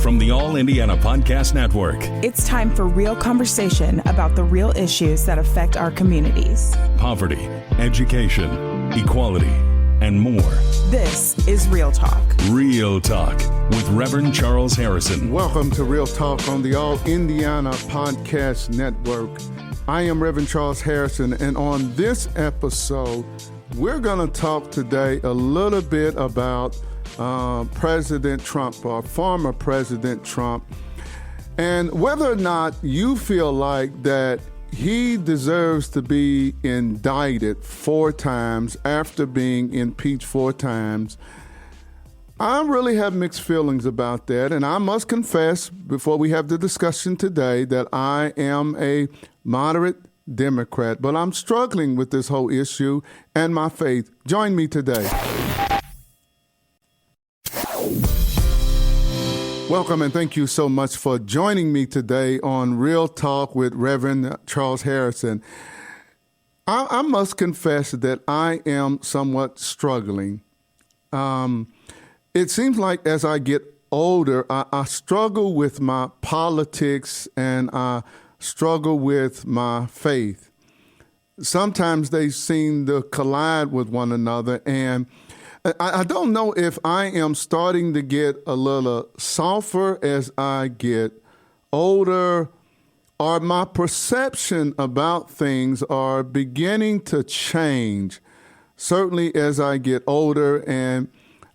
from the All Indiana Podcast Network. It's time for real conversation about the real issues that affect our communities. Poverty, education, equality, and more. This is Real Talk. Real Talk with Reverend Charles Harrison. Welcome to Real Talk on the All Indiana Podcast Network. I am Reverend Charles Harrison, and on this episode, we're going to talk today a little bit about President Trump, or former President Trump, and whether or not you feel like that he deserves to be indicted 4 times after being impeached 4 times. I really have mixed feelings about that, and I must confess before we have the discussion today that I am a moderate Democrat, but I'm struggling with this whole issue and my faith. Join me today. Welcome and thank you so much for joining me today on Real Talk with Reverend Charles Harrison. I must confess that I am somewhat struggling. It seems like as I get older, I struggle with my politics and I struggle with my faith. Sometimes they seem to collide with one another, and I don't know if I am starting to get a little softer as I get older, or my perception about things are beginning to change, certainly as I get older and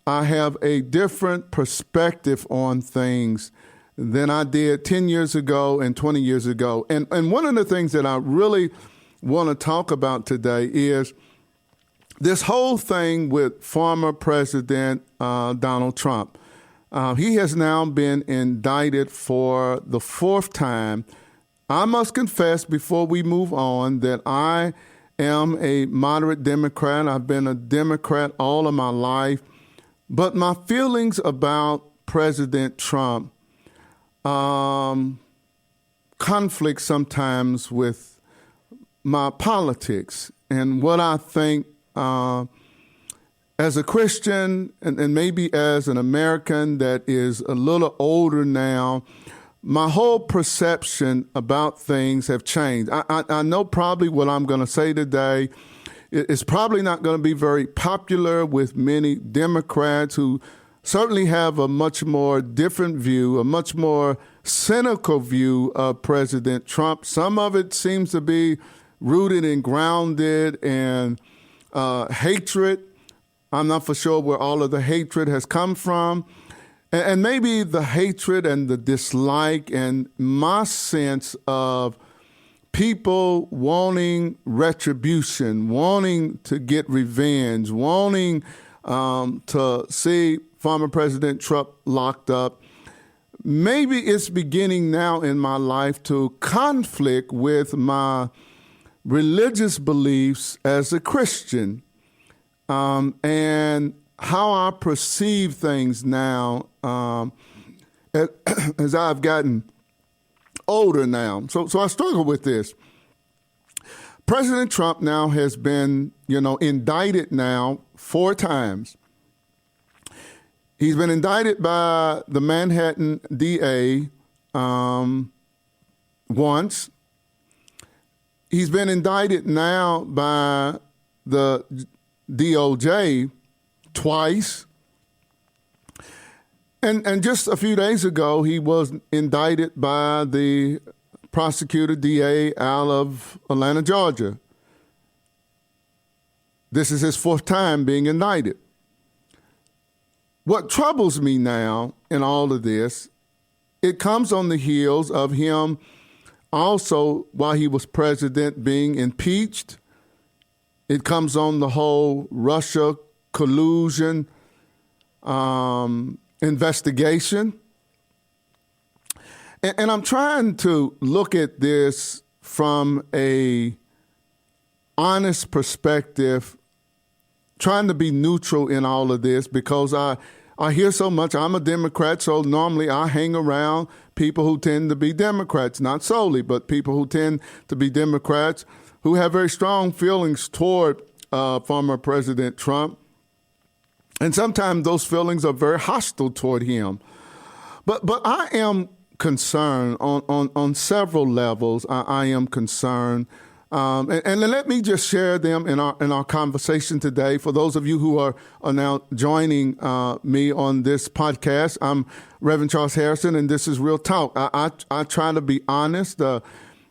I have a different perspective on things than I did 10 years ago and 20 years ago. And one of the things that I really want to talk about today is this whole thing with former President Donald Trump. He has now been indicted for the 4th time. I must confess before we move on that I am a moderate Democrat. I've been a Democrat all of my life. But my feelings about President Trump conflict sometimes with my politics and what I think as a Christian and maybe as an American that is a little older now. My whole perception about things have changed. I know probably what I'm going to say today is probably not going to be very popular with many Democrats who certainly have a much more different view, a much more cynical view of President Trump. Some of it seems to be rooted and grounded in hatred. I'm not for sure where all of the hatred has come from. And maybe the hatred and the dislike and my sense of people wanting retribution, wanting to get revenge, wanting to see former President Trump locked up. Maybe it's beginning now in my life to conflict with my religious beliefs as a Christian, and how I perceive things now as I've gotten older now. So I struggle with this. President Trump now has been, indicted now 4 times. He's been indicted by the Manhattan DA once. He's been indicted now by the DOJ twice. And just a few days ago, he was indicted by the prosecutor DA out of Atlanta, Georgia. This is his 4th time being indicted. What troubles me now in all of this, it comes on the heels of him also, while he was president, being impeached. It comes on the whole Russia collusion investigation. And I'm trying to look at this from a honest perspective, trying to be neutral in all of this because I hear so much. I'm a Democrat, so normally I hang around people who tend to be Democrats, not solely, but people who tend to be Democrats who have very strong feelings toward former President Trump. And sometimes those feelings are very hostile toward him. But I am concerned on several levels. I am concerned. And let me just share them in our conversation today. For those of you who are now joining me on this podcast, I'm Reverend Charles Harrison, and this is Real Talk. I try to be honest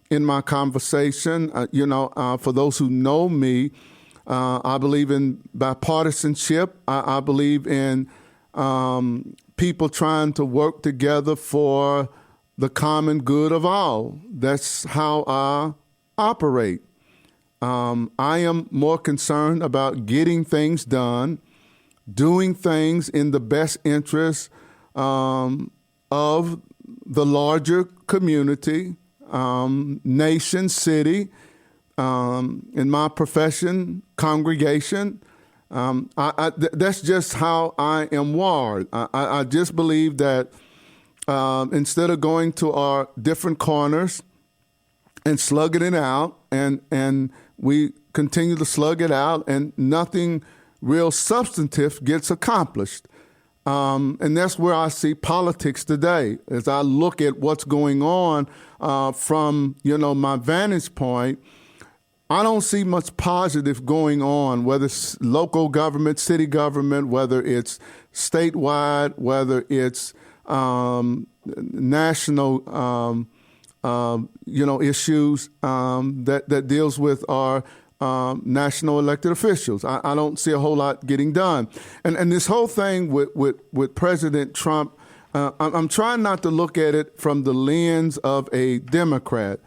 in my conversation. For those who know me, I believe in bipartisanship. I believe in people trying to work together for the common good of all. That's how I operate. I am more concerned about getting things done, doing things in the best interest of the larger community, nation, city, in my profession, congregation. That's just how I am wired. I just believe that instead of going to our different corners and slugging it out, and we continue to slug it out, and nothing real substantive gets accomplished. And that's where I see politics today. As I look at what's going on from my vantage point, I don't see much positive going on, whether it's local government, city government, whether it's statewide, whether it's national issues that deals with our national elected officials. I don't see a whole lot getting done. And this whole thing with President Trump, I'm trying not to look at it from the lens of a Democrat.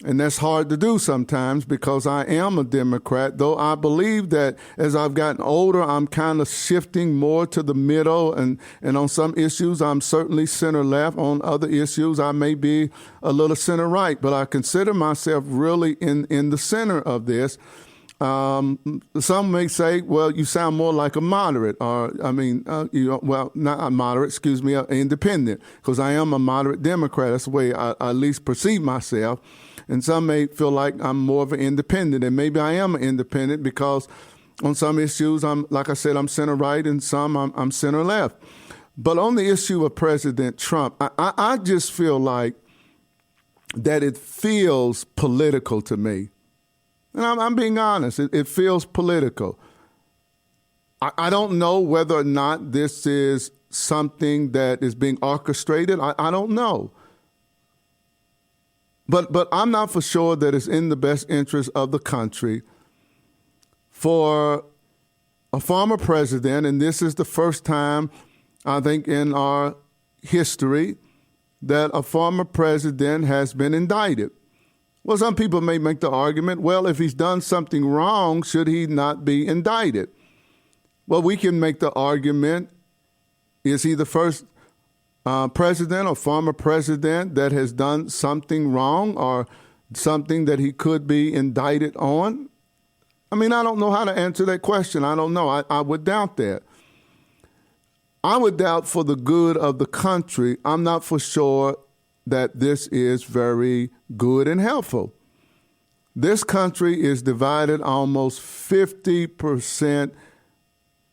And that's hard to do sometimes because I am a Democrat, though I believe that as I've gotten older, I'm kind of shifting more to the middle. And on some issues, I'm certainly center-left. On other issues, I may be a little center-right. But I consider myself really in the center of this. Some may say, well, you sound more like a moderate, or not a moderate, an independent, because I am a moderate Democrat. That's the way I at least perceive myself. And some may feel like I'm more of an independent, and maybe I am an independent because on some issues, like I said, I'm center-right, and some I'm center-left. But on the issue of President Trump, I just feel like that it feels political to me. And I'm being honest. It feels political. I don't know whether or not this is something that is being orchestrated. I don't know. But I'm not for sure that it's in the best interest of the country for a former president, and this is the first time, I think, in our history that a former president has been indicted. Well, some people may make the argument, well, if he's done something wrong, should he not be indicted? Well, we can make the argument, is he the first president or former president that has done something wrong or something that he could be indicted on? I mean, I don't know how to answer that question. I don't know. I would doubt that. I would doubt for the good of the country. I'm not for sure that this is very good and helpful. This country is divided almost 50%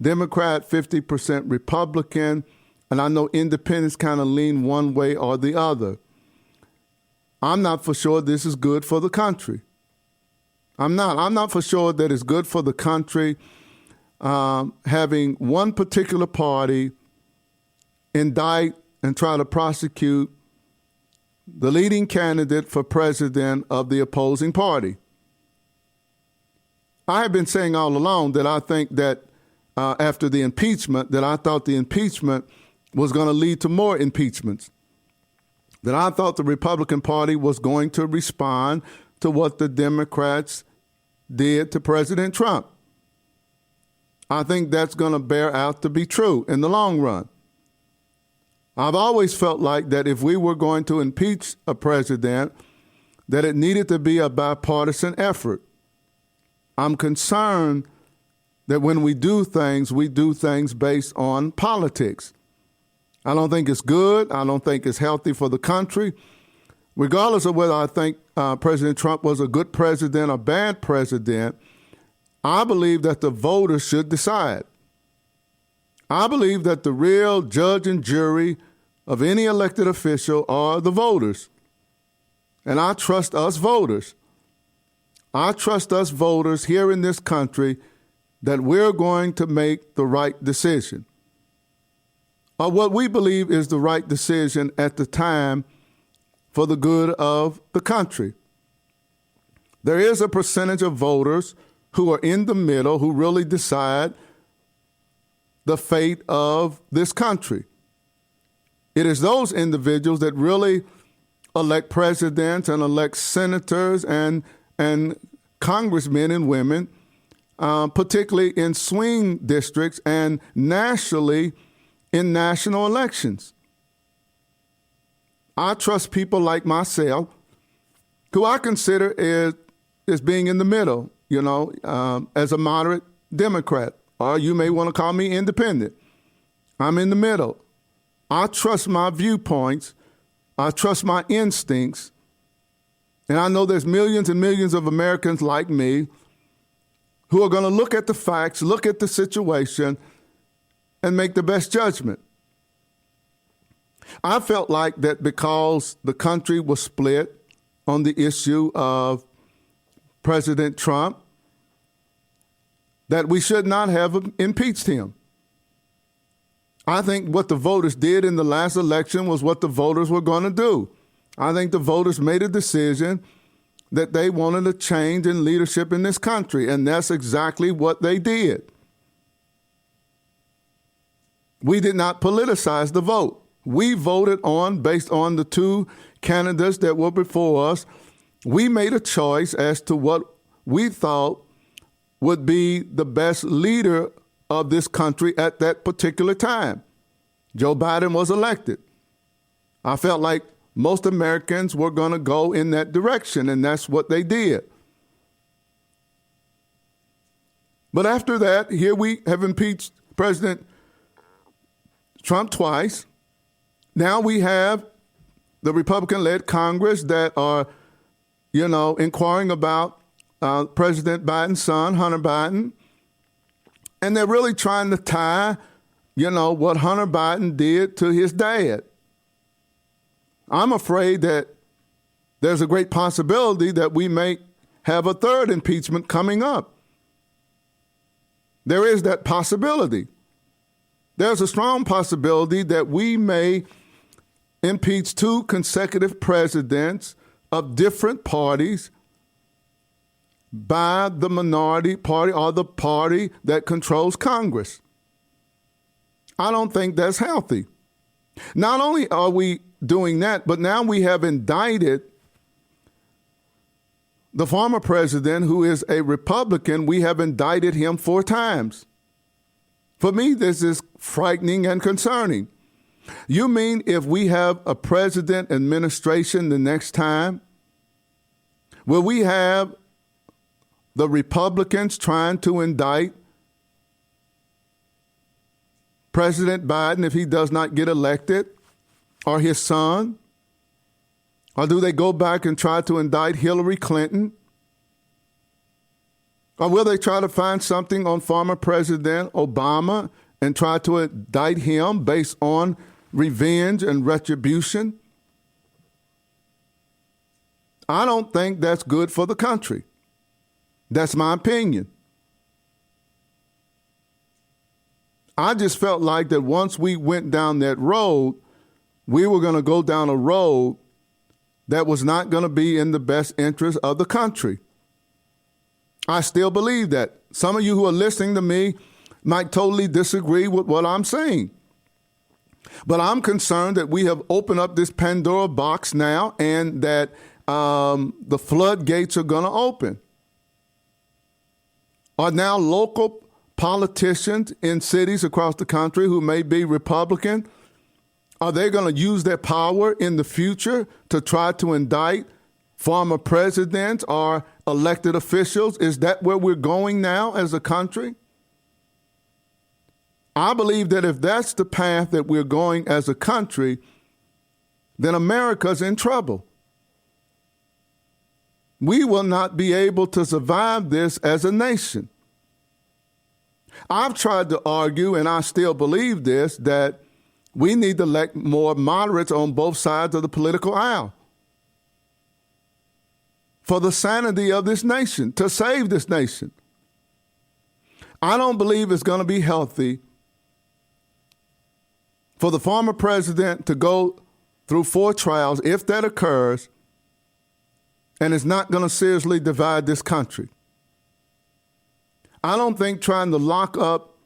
Democrat, 50% Republican, and I know independents kind of lean one way or the other. I'm not for sure this is good for the country. I'm not for sure that it's good for the country having one particular party indict and try to prosecute the leading candidate for president of the opposing party. I have been saying all along that I think that after the impeachment, that I thought the impeachment was going to lead to more impeachments, that I thought the Republican Party was going to respond to what the Democrats did to President Trump. I think that's going to bear out to be true in the long run. I've always felt like that if we were going to impeach a president, that it needed to be a bipartisan effort. I'm concerned that when we do things based on politics. I don't think it's good. I don't think it's healthy for the country. Regardless of whether I think President Trump was a good president or bad president, I believe that the voters should decide. I believe that the real judge and jury of any elected official are the voters. And I trust us voters. I trust us voters here in this country that we're going to make the right decision, or what we believe is the right decision at the time for the good of the country. There is a percentage of voters who are in the middle who really decide the fate of this country. It is those individuals that really elect presidents and elect senators and congressmen and women, particularly in swing districts and nationally in national elections. I trust people like myself, who I consider as being in the middle, as a moderate Democrat, or you may want to call me independent. I'm in the middle. I trust my viewpoints. I trust my instincts. And I know there's millions and millions of Americans like me who are going to look at the facts, look at the situation, and make the best judgment. I felt like that because the country was split on the issue of President Trump, that we should not have impeached him. I think what the voters did in the last election was what the voters were going to do. I think the voters made a decision that they wanted a change in leadership in this country, and that's exactly what they did. We did not politicize the vote. We voted based on the two candidates that were before us. We made a choice as to what we thought would be the best leader of this country at that particular time. Joe Biden was elected. I felt like most Americans were going to go in that direction, and that's what they did. But after that, here we have impeached President Trump twice. Now we have the Republican-led Congress that are, inquiring about President Biden's son, Hunter Biden. And they're really trying to tie, what Hunter Biden did to his dad. I'm afraid that there's a great possibility that we may have a third impeachment coming up. There is that possibility. There's a strong possibility that we may impeach two consecutive presidents of different parties by the minority party or the party that controls Congress. I don't think that's healthy. Not only are we doing that, but now we have indicted the former president, who is a Republican. We have indicted him 4 times. For me, this is frightening and concerning. You mean if we have a president administration the next time, will we have the Republicans trying to indict President Biden if he does not get elected, or his son? Or do they go back and try to indict Hillary Clinton? Or will they try to find something on former President Obama and try to indict him based on revenge and retribution? I don't think that's good for the country. That's my opinion. I just felt like that once we went down that road, we were going to go down a road that was not going to be in the best interest of the country. I still believe that. Some of you who are listening to me might totally disagree with what I'm saying. But I'm concerned that we have opened up this Pandora box now, and that the floodgates are going to open. Are now local politicians in cities across the country who may be Republican, are they going to use their power in the future to try to indict former presidents or elected officials? Is that where we're going now as a country? I believe that if that's the path that we're going as a country, then America's in trouble. We will not be able to survive this as a nation. I've tried to argue, and I still believe this, that We need to elect more moderates on both sides of the political aisle for the sanity of this nation, to save this nation. I don't believe it's going to be healthy for the former president to go through 4 trials, if that occurs, and it's not going to seriously divide this country. I don't think trying to lock up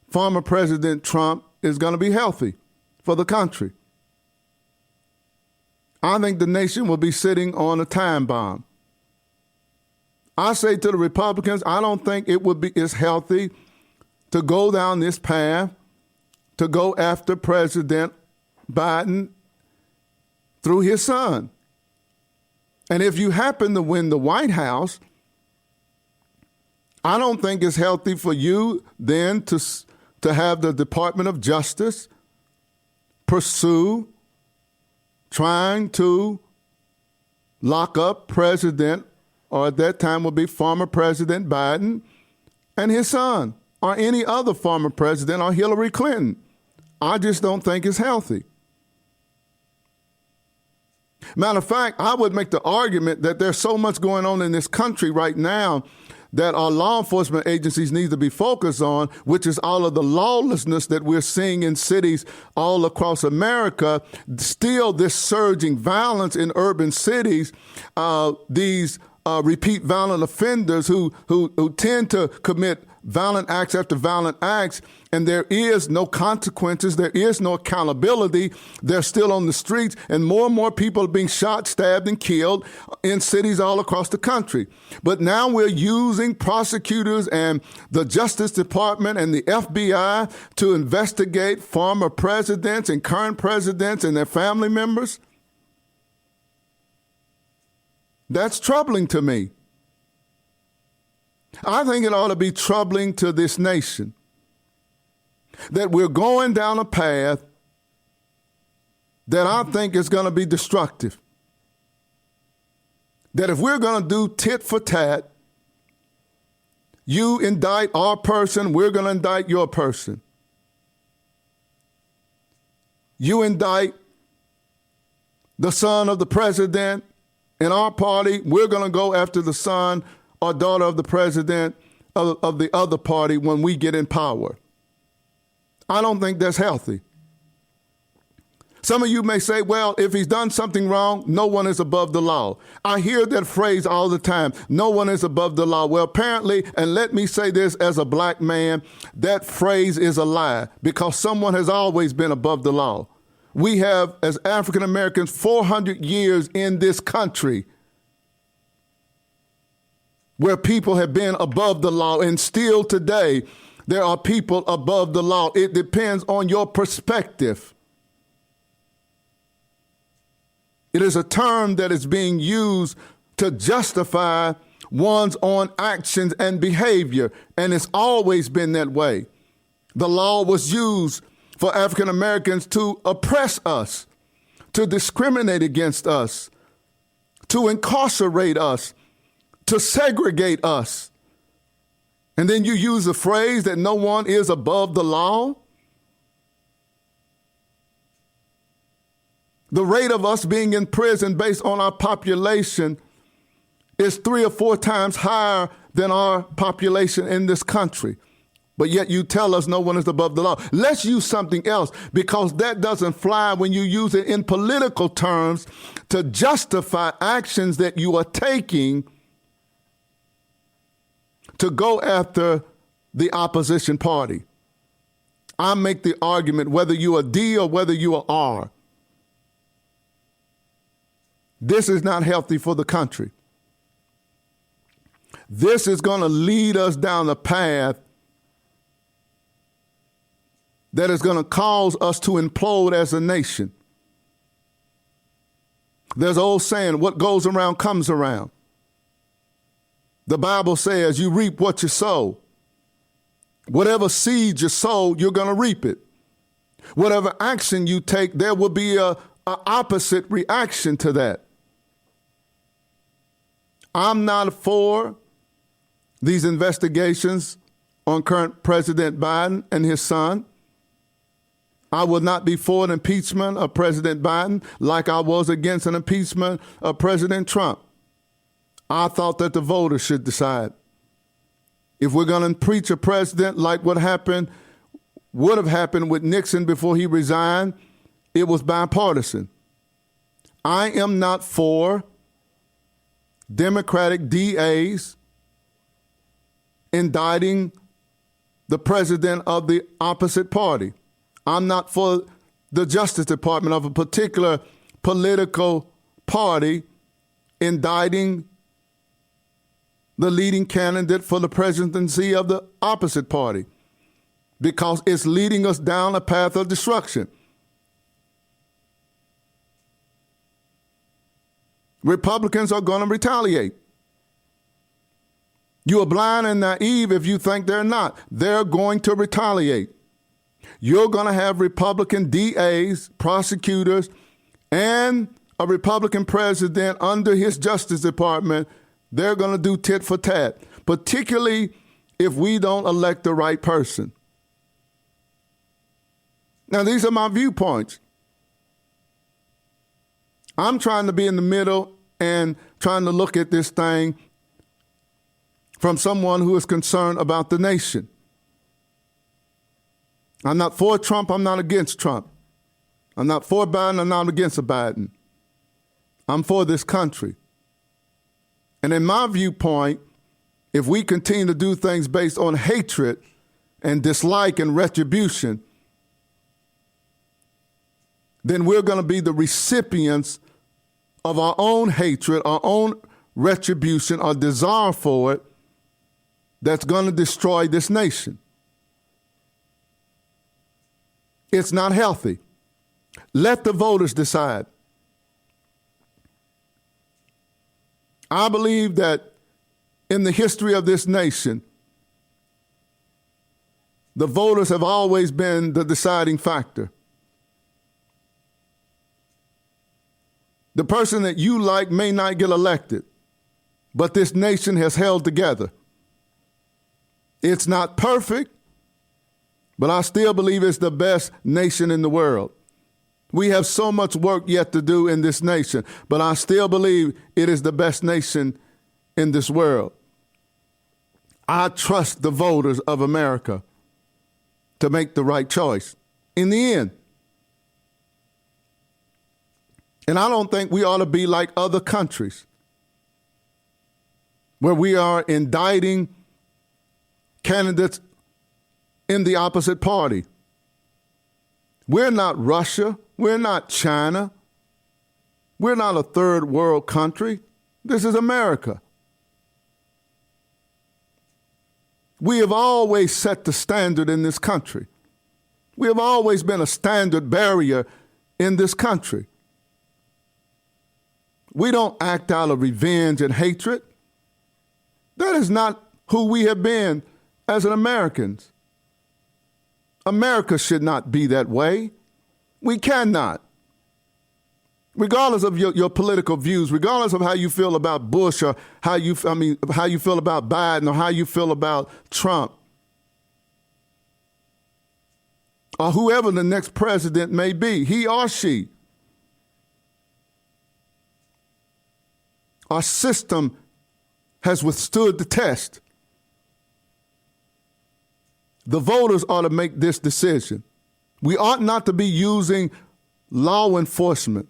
former President Trump is going to be healthy for the country. I think the nation will be sitting on a time bomb. I say to the Republicans, I don't think it's healthy to go down this path, to go after President Biden through his son. And if you happen to win the White House, I don't think it's healthy for you then to have the Department of Justice pursue trying to lock up President, or at that time would be former President Biden and his son, or any other former president, or Hillary Clinton. I just don't think it's healthy. Matter of fact, I would make the argument that there's so much going on in this country right now that our law enforcement agencies need to be focused on, which is all of the lawlessness that we're seeing in cities all across America, still this surging violence in urban cities, these repeat violent offenders who tend to commit violent acts after violent acts, and there is no consequences, there is no accountability. They're still on the streets, and more people are being shot, stabbed, and killed in cities all across the country. But now we're using prosecutors and the Justice Department and the FBI to investigate former presidents and current presidents and their family members. That's troubling to me. I think it ought to be troubling to this nation that we're going down a path that I think is going to be destructive. That if we're going to do tit for tat, you indict our person, we're going to indict your person. You indict the son of the president in our party, we're going to go after the son or daughter of the president of the other party when we get in power. I don't think that's healthy. Some of you may say, well, if he's done something wrong, no one is above the law. I hear that phrase all the time, no one is above the law. Well, apparently, and let me say this as a black man, that phrase is a lie because someone has always been above the law. We have, as African Americans, 400 years in this country where people have been above the law, and still today there are people above the law. It depends on your perspective. It is a term that is being used to justify one's own actions and behavior, and it's always been that way. The law was used for African Americans to oppress us, to discriminate against us, to incarcerate us, to segregate us. And then you use the phrase that no one is above the law. The rate of us being in prison based on our population is 3 or 4 times higher than our population in this country. But yet you tell us no one is above the law. Let's use something else, because that doesn't fly when you use it in political terms to justify actions that you are taking to go after the opposition party. I make the argument, whether you are D or whether you are R, this is not healthy for the country. This is going to lead us down a path that is going to cause us to implode as a nation. There's an old saying, what goes around comes around. The Bible says you reap what you sow. Whatever seed you sow, you're going to reap it. Whatever action you take, there will be a opposite reaction to that. I'm not for these investigations on current President Biden and his son. I will not be for an impeachment of President Biden like I was against an impeachment of President Trump. I thought that the voters should decide. If we're going to impeach a president like what would have happened with Nixon before he resigned, it was bipartisan. I am not for Democratic DAs indicting the president of the opposite party. I'm not for the Justice Department of a particular political party indicting the leading candidate for the presidency of the opposite party, because it's leading us down a path of destruction. Republicans are going to retaliate. You are blind and naive if you think they're not. They're going to retaliate. You're going to have Republican DAs, prosecutors, and a Republican president under his Justice Department. They're going to do tit for tat, particularly if we don't elect the right person. Now, these are my viewpoints. I'm trying to be in the middle and trying to look at this thing from someone who is concerned about the nation. I'm not for Trump. I'm not against Trump. I'm not for Biden. I'm not against Biden. I'm for this country. And in my viewpoint, if we continue to do things based on hatred and dislike and retribution, then we're going to be the recipients of our own hatred, our own retribution, our desire for it, that's going to destroy this nation. It's not healthy. Let the voters decide. I believe that in the history of this nation, the voters have always been the deciding factor. The person that you like may not get elected, but this nation has held together. It's not perfect, but I still believe it's the best nation in the world. We have so much work yet to do in this nation, but I still believe it is the best nation in this world. I trust the voters of America to make the right choice in the end. And I don't think we ought to be like other countries where we are indicting candidates in the opposite party. We're not Russia. We're not China. We're not a third world country. This is America. We have always set the standard in this country. We have always been a standard barrier in this country. We don't act out of revenge and hatred. That is not who we have been as an Americans. America should not be that way. We cannot. Regardless of your political views, regardless of how you feel about Bush or how you feel about Biden or how you feel about Trump or whoever the next president may be, he or she. Our system has withstood the test. The voters ought to make this decision. We ought not to be using law enforcement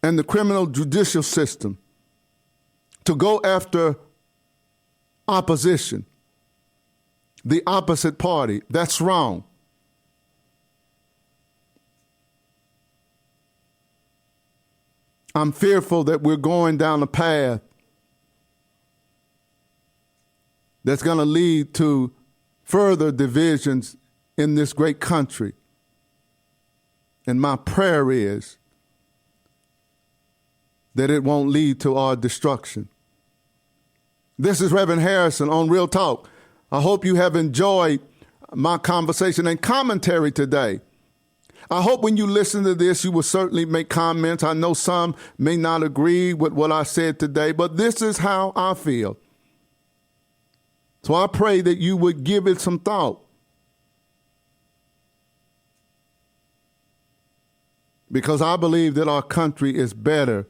and the criminal judicial system to go after opposition, the opposite party. That's wrong. I'm fearful that we're going down a path that's going to lead to further divisions in this great country. And my prayer is that it won't lead to our destruction. This is Reverend Harrison on Real Talk. I hope you have enjoyed my conversation and commentary today. I hope when you listen to this, you will certainly make comments. I know some may not agree with what I said today, but this is how I feel. So I pray that you would give it some thought. because I believe that our country is better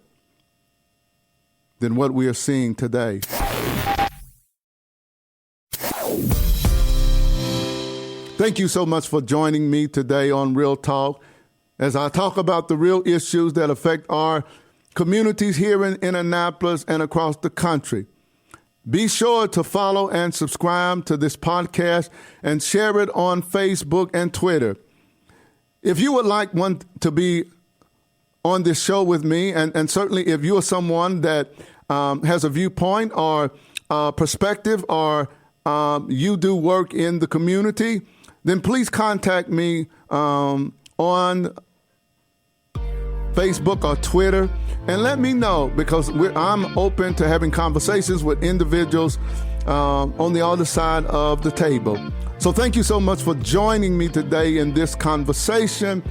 than what we are seeing today. Thank you so much for joining me today on Real Talk as I talk about the real issues that affect our communities here in Indianapolis and across the country. Be sure to follow and subscribe to this podcast and share it on Facebook and Twitter. If you would like one to be on this show with me, and certainly if you are someone that has a viewpoint or perspective or you do work in the community, then please contact me on Facebook or Twitter and let me know, because I'm open to having conversations with individuals on the other side of the table. So thank you so much for joining me today in this conversation,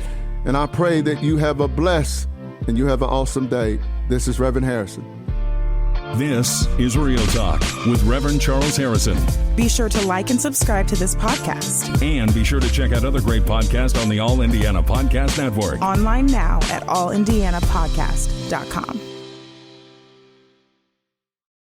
and I pray that you have a blessed and you have an awesome day. This is Reverend Harrison. This is Real Talk with Reverend Charles Harrison. Be sure to like and subscribe to this podcast. And be sure to check out other great podcasts on the All Indiana Podcast Network. Online now at allindianapodcast.com.